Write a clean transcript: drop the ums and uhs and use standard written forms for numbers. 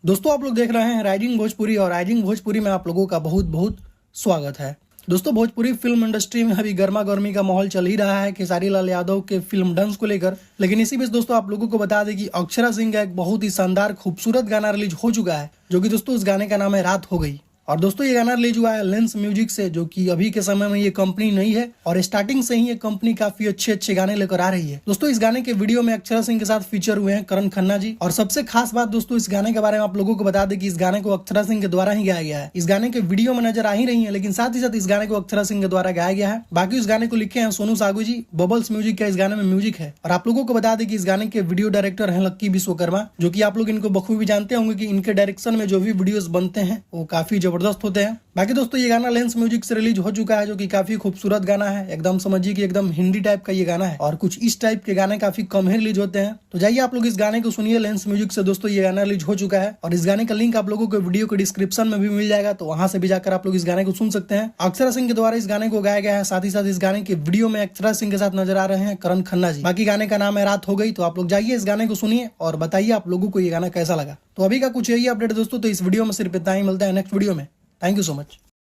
दोस्तों आप लोग देख रहे हैं राइजिंग भोजपुरी और राइजिंग भोजपुरी में आप लोगों का बहुत बहुत स्वागत है। दोस्तों भोजपुरी फिल्म इंडस्ट्री में अभी गर्मा गर्मी का माहौल चल ही रहा है खेसारी लाल यादव के फिल्म डंस को लेकर। लेकिन इसी बीच दोस्तों आप लोगों को बता दें कि अक्षरा सिंह का एक बहुत ही शानदार खूबसूरत गाना रिलीज हो चुका है, जो कि दोस्तों उस गाने का नाम है रात हो गई। और दोस्तों ये गाना रिलीज हुआ है लेंस म्यूजिक से, जो कि अभी के समय में ये कंपनी नहीं है और स्टार्टिंग से ही ये कंपनी काफी अच्छे गाने लेकर आ रही है। दोस्तों इस गाने के वीडियो में अक्षरा सिंह के साथ फीचर हुए हैं करण खन्ना जी। और सबसे खास बात दोस्तों इस गाने के बारे में आप लोगों को बता दें कि इस गाने को अक्षरा सिंह के द्वारा ही गाया गया है। इस गाने के वीडियो में नजर आ ही रही है, लेकिन साथ ही साथ इस गाने को अक्षरा सिंह के द्वारा गाया गया है। बाकी इस गाने को लिखे हैं सोनू सागू जी। बबल्स म्यूजिक का इस गाने में म्यूजिक है। और आप लोगों को बता दें कि इस गाने के वीडियो डायरेक्टर हैं लक्की विश्वकर्मा, जो कि आप लोग इनको बखूबी जानते होंगे कि इनके डायरेक्शन में जो भी वीडियोस बनते हैं वो काफी जबरदस्त होते हैं। बाकी दोस्तों ये गाना लेंस म्यूजिक से रिलीज हो चुका है, जो कि काफी खूबसूरत गाना है। एकदम समझिए कि एकदम हिंदी टाइप का ये गाना है और कुछ इस टाइप के गाने काफी कम ही रिलीज होते हैं। तो जाइए आप लोग इस गाने को सुनिए लेंस म्यूजिक से। दोस्तों ये गाना रिलीज हो चुका है और इस गाने का लिंक आप लोगों को वीडियो के डिस्क्रिप्शन में भी मिल जाएगा, तो वहां से भी जाकर आप लोग इस गाने को सुन सकते हैं। अक्षरा सिंह के द्वारा इस गाने को गाया गया है। साथ ही साथ इस गाने के वीडियो में अक्षरा सिंह के साथ नजर आ रहे हैं करण खन्ना जी। बाकी गाने का नाम है रात हो गई। तो आप लोग जाइए इस गाने को सुनिए और बताइए आप लोगों को ये गाना कैसा लगा। तो अभी का कुछ यही अपडेट दोस्तों, तो इस वीडियो में सिर्फ इतना ही। मिलता है नेक्स्ट वीडियो में। Thank you so much.